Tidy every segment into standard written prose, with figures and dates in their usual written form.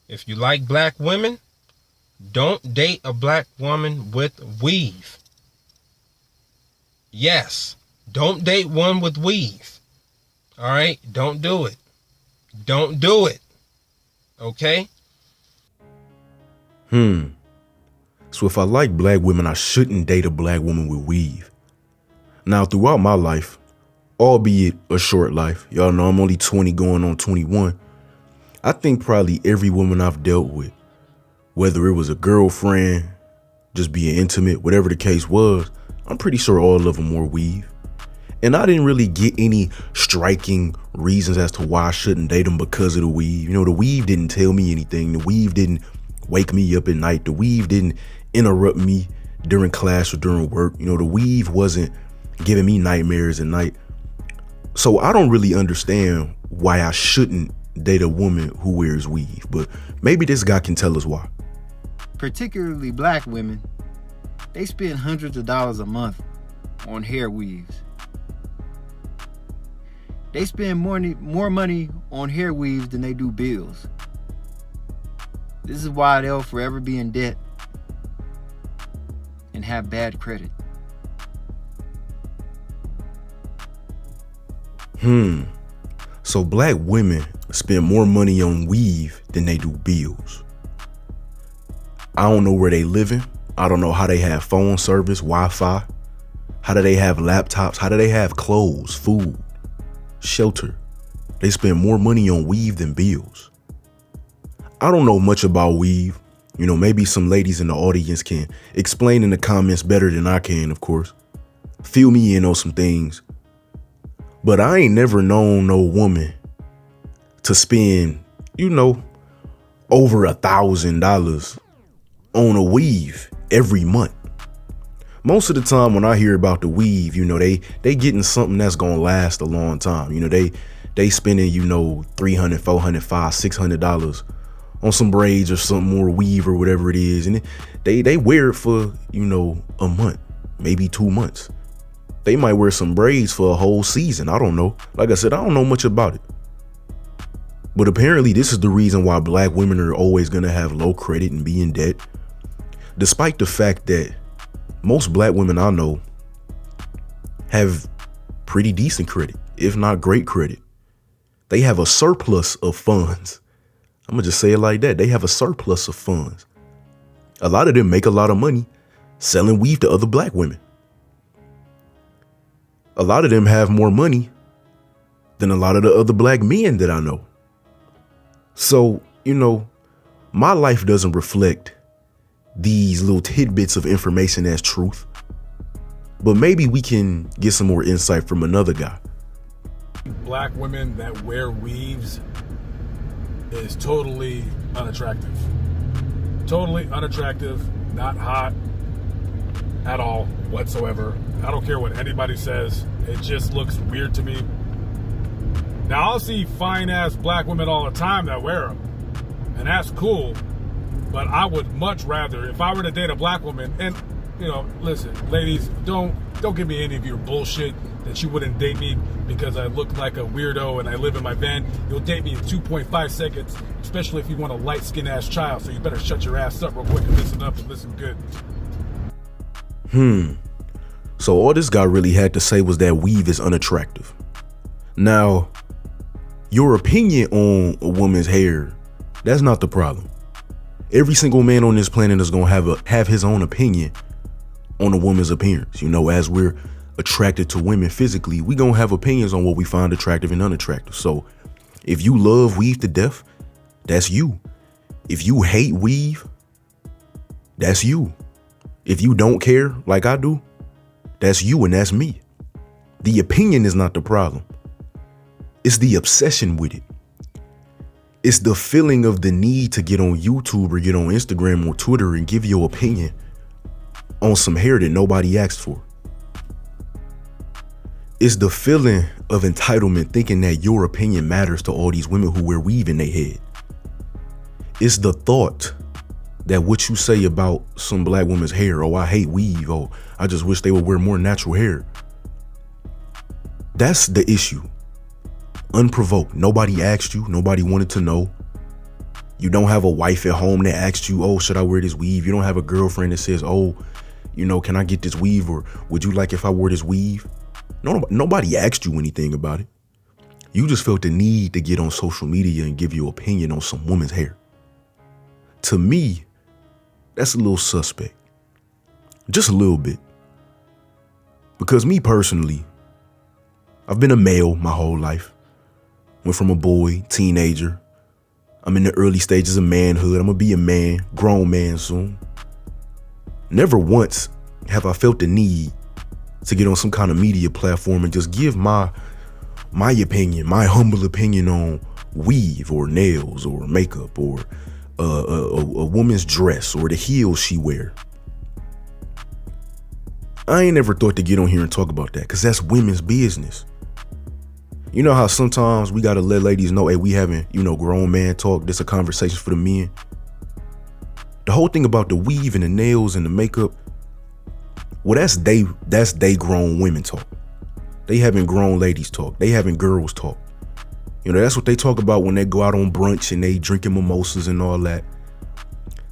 If you like black women, don't date a black woman with weave. Yes, don't date one with weave. All right? Don't do it. Don't do it. Okay? So if I like black women, I shouldn't date a black woman with weave. Now, throughout my life, albeit a short life, y'all know I'm only 20 going on 21, I think probably every woman I've dealt with, whether it was a girlfriend, just being intimate, whatever the case was, I'm pretty sure all of them wore weave. And I didn't really get any striking reasons as to why I shouldn't date them because of the weave. You know, the weave didn't tell me anything. The weave didn't wake me up at night. The weave didn't interrupt me during class or during work. You know, the weave wasn't giving me nightmares at night. So I don't really understand why I shouldn't date a woman who wears weave, but maybe this guy can tell us why. Particularly black women, they spend hundreds of dollars a month on hair weaves. They spend more money on hair weaves than they do bills. This is why they'll forever be in debt and have bad credit. So black women spend more money on weave than they do bills. I don't know where they living. I don't know how they have phone service, Wi-Fi. How do they have laptops? How do they have clothes, food, shelter? They spend more money on weave than bills. I don't know much about weave. You know, maybe some ladies in the audience can explain in the comments better than I can, of course. Fill me in on some things. But I ain't never known no woman to spend, you know, over $1,000 on a weave every month. Most of the time when I hear about the weave, you know, they getting something that's gonna last a long time. You know, they spending, you know, $300, $400, $500, $600 on some braids or something, more weave or whatever it is, and they wear it for, you know, a month, maybe 2 months. They might wear some braids for a whole season. I don't know. Like I said, I don't know much about it. But apparently this is the reason why black women are always gonna have low credit and be in debt, despite the fact that most black women I know have pretty decent credit, if not great credit. They have a surplus of funds. I'm gonna just say it like that. They have a surplus of funds. A lot of them make a lot of money selling weave to other black women. A lot of them have more money than a lot of the other black men that I know. So, you know, my life doesn't reflect these little tidbits of information as truth, but maybe we can get some more insight from another guy. Black women that wear weaves is totally unattractive. Totally unattractive, not hot at all whatsoever. I don't care what anybody says. It just looks weird to me. Now, I'll see fine ass black women all the time that wear them, and that's cool. But I would much rather, if I were to date a black woman, and you know, listen, ladies, don't give me any of your bullshit that you wouldn't date me because I look like a weirdo and I live in my van. You'll date me in 2.5 seconds, especially if you want a light-skinned ass child. So you better shut your ass up real quick and listen up and listen good. So all this guy really had to say was that weave is unattractive. Now, your opinion on a woman's hair, that's not the problem. Every single man on this planet is gonna have his own opinion on a woman's appearance. You know, as we're attracted to women physically, we gonna have opinions on what we find attractive and unattractive. So if you love weave to death, that's you. If you hate weave, that's you. If you don't care like I do, that's you and that's me. The opinion is not the problem. It's the obsession with it. It's the feeling of the need to get on YouTube or get on Instagram or Twitter and give your opinion on some hair that nobody asked for. It's the feeling of entitlement, thinking that your opinion matters to all these women who wear weave in their head. It's the thought that what you say about some black woman's hair, oh, I hate weave, oh, I just wish they would wear more natural hair. That's the issue. Unprovoked. Nobody asked you. Nobody wanted to know. You don't have a wife at home that asks you, oh, should I wear this weave? You don't have a girlfriend that says, oh, can I get this weave? Or would you like if I wore this weave? No, nobody asked you anything about it. You just felt the need to get on social media and give your opinion on some woman's hair. To me, that's a little suspect. Just a little bit. Because me personally, I've been a male my whole life. Went from a boy, teenager. I'm in the early stages of manhood. I'm gonna be a man, grown man soon. Never once have I felt the need to get on some kind of media platform and just give my opinion, my humble opinion on weave or nails or makeup or a woman's dress or the heels she wear. I ain't never thought to get on here and talk about that because that's women's business. You know how sometimes we gotta let ladies know, hey, we having, grown man talk. This a conversation for the men. The whole thing about the weave and the nails and the makeup, well, that's they grown women talk. They having grown ladies talk. They having girls talk. That's what they talk about when they go out on brunch and they drinking mimosas and all that.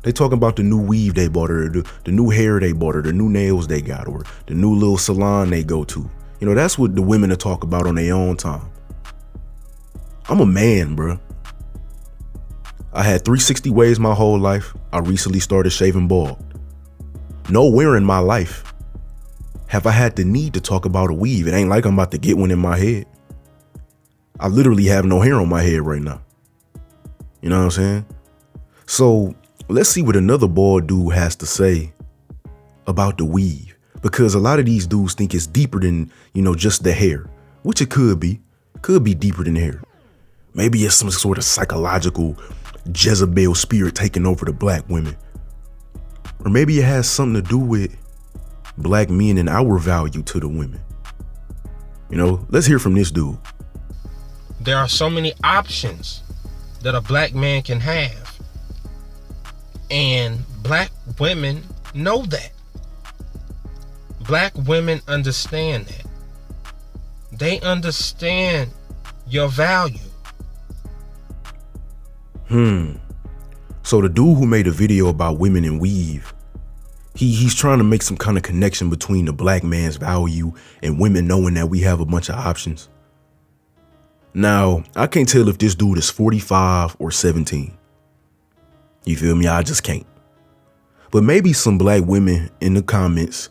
They talking about the new weave they bought or the new hair they bought or the new nails they got or the new little salon they go to. That's what the women are talk about on their own time. I'm a man, bro. I had 360 waves my whole life. I recently started shaving bald. Nowhere in my life have I had the need to talk about a weave. It ain't like I'm about to get one in my head. I literally have no hair on my head right now. You know what I'm saying? So let's see what another bald dude has to say about the weave. Because a lot of these dudes think it's deeper than, just the hair, which it could be. Could be deeper than hair. Maybe it's some sort of psychological Jezebel spirit taking over the black women. Or maybe it has something to do with black men and our value to the women. Let's hear from this dude. There are so many options that a black man can have. And black women know that. Black women understand that. They understand your value. So the dude who made a video about women in weave, he's trying to make some kind of connection between the black man's value and women knowing that we have a bunch of options. Now, I can't tell if this dude is 45 or 17. You feel me? I just can't. But maybe some black women in the comments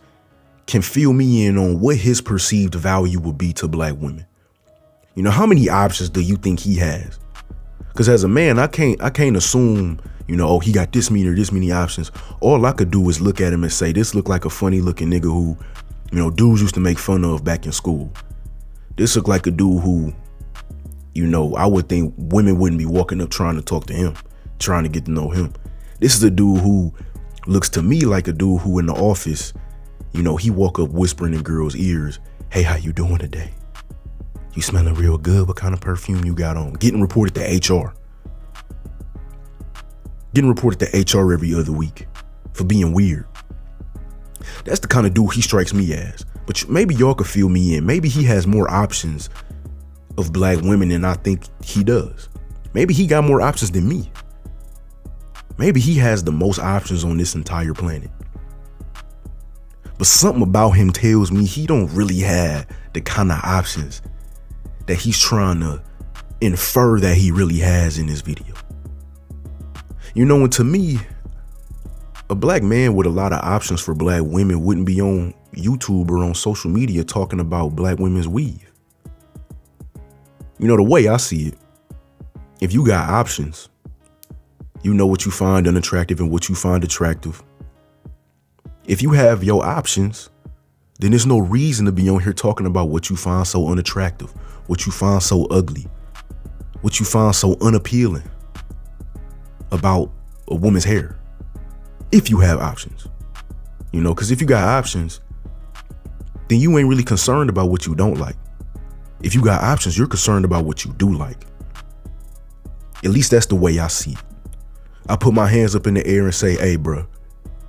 can fill me in on what his perceived value would be to black women. How many options do you think he has? Because as a man, I can't assume, oh, he got this many or this many options. All I could do is look at him and say, this look like a funny looking nigga who, dudes used to make fun of back in school. This look like a dude who, I would think women wouldn't be walking up trying to talk to him, trying to get to know him. This is a dude who looks to me like a dude who in the office, he walk up whispering in girls' ears, hey, how you doing today? You smelling real good. What kind of perfume you got on? Getting reported to HR. Getting reported to HR every other week for being weird. That's the kind of dude he strikes me as. But maybe y'all could fill me in. Maybe he has more options of black women than I think he does. Maybe he got more options than me. Maybe he has the most options on this entire planet. But something about him tells me he don't really have the kind of options that he's trying to infer that he really has in this video. And to me, a black man with a lot of options for black women wouldn't be on YouTube or on social media talking about black women's weave. The way I see it, if you got options, you know what you find unattractive and what you find attractive. If you have your options, then there's no reason to be on here talking about what you find so unattractive, what you find so ugly, what you find so unappealing about a woman's hair. If you have options, because if you got options, then you ain't really concerned about what you don't like. If you got options, you're concerned about what you do like. At least that's the way I see it. I put my hands up in the air and say, hey, bro,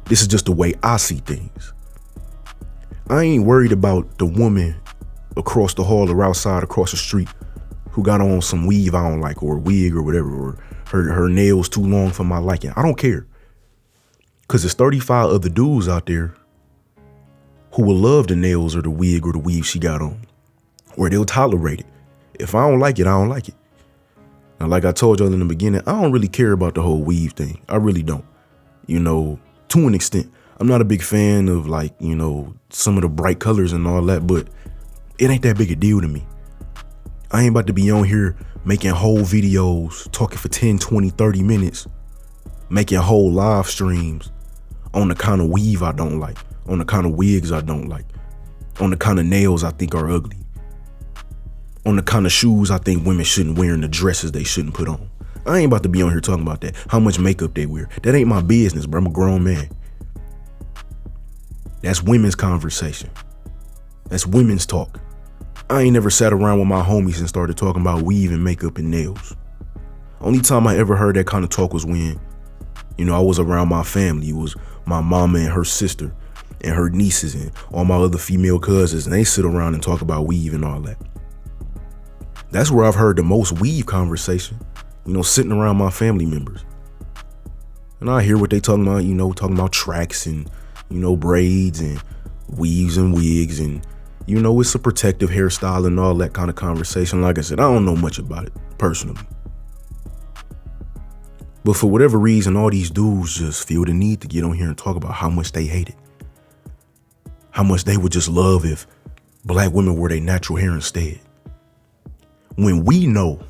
this is just the way I see things. I ain't worried about the woman across the hall or outside across the street who got on some weave I don't like, or a wig or whatever, or her nails too long for my liking. I don't care. Cause there's 35 other dudes out there who will love the nails or the wig or the weave she got on, or they'll tolerate it. If I don't like it, I don't like it. Now, like I told y'all in the beginning, I don't really care about the whole weave thing. I really don't. You know, to an extent. I'm not a big fan of, like, you know, some of the bright colors and all that, but it ain't that big a deal to me. I ain't about to be on here making whole videos, talking for 10, 20, 30 minutes, making whole live streams on the kind of weave I don't like, on the kind of wigs I don't like, on the kind of nails I think are ugly, on the kind of shoes I think women shouldn't wear and the dresses they shouldn't put on. I ain't about to be on here talking about that, how much makeup they wear. That ain't my business, bro. I'm a grown man. That's women's conversation. That's women's talk. I ain't never sat around with my homies and started talking about weave and makeup and nails. Only time I ever heard that kind of talk was when, you know, I was around my family. It was my mama and her sister and her nieces and all my other female cousins, and they sit around and talk about weave and all that. That's where I've heard the most weave conversation, you know, sitting around my family members. And I hear what they talking about, you know, talking about tracks and, you know, braids and weaves and wigs, and, you know, it's a protective hairstyle and all that kind of conversation. Like I said, I don't know much about it personally. But for whatever reason, all these dudes just feel the need to get on here and talk about how much they hate it. How much they would just love if black women wore their natural hair instead. When we know,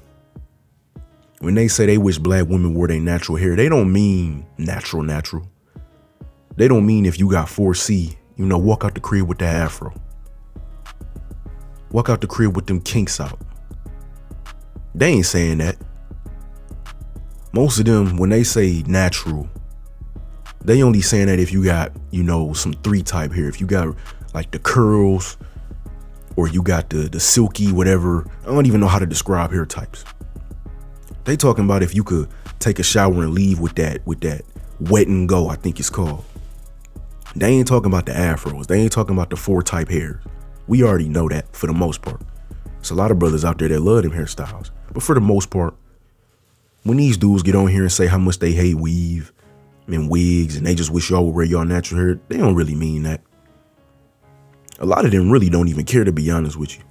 when they say they wish black women wore their natural hair, they don't mean natural. They don't mean if you got 4C, you know, walk out the crib with that afro. Walk out the crib with them kinks out. They ain't saying that. Most of them, when they say natural, they only saying that if you got, you know, some 3 type hair. If you got like the curls, or you got the silky, whatever. I don't even know how to describe hair types. They talking about if you could take a shower and leave with that wet and go, I think it's called. They ain't talking about the afros. They ain't talking about the 4 type hairs. We already know that for the most part. It's a lot of brothers out there that love them hairstyles. But for the most part, when these dudes get on here and say how much they hate weave and wigs and they just wish y'all would wear y'all natural hair, they don't really mean that. A lot of them really don't even care, to be honest with you.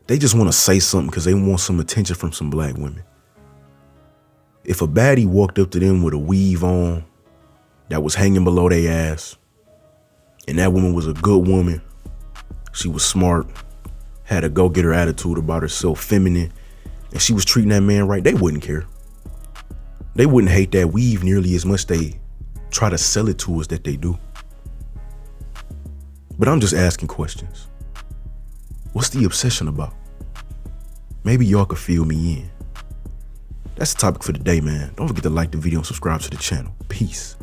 They just want to say something because they want some attention from some black women. If a baddie walked up to them with a weave on that was hanging below their ass, and that woman was a good woman, she was smart, had a go-getter attitude about herself, feminine, and she was treating that man right, they wouldn't care. They wouldn't hate that weave nearly as much they try to sell it to us that they do. But I'm just asking questions. What's the obsession about? Maybe y'all could fill me in. That's the topic for the day, man. Don't forget to like the video and subscribe to the channel. Peace.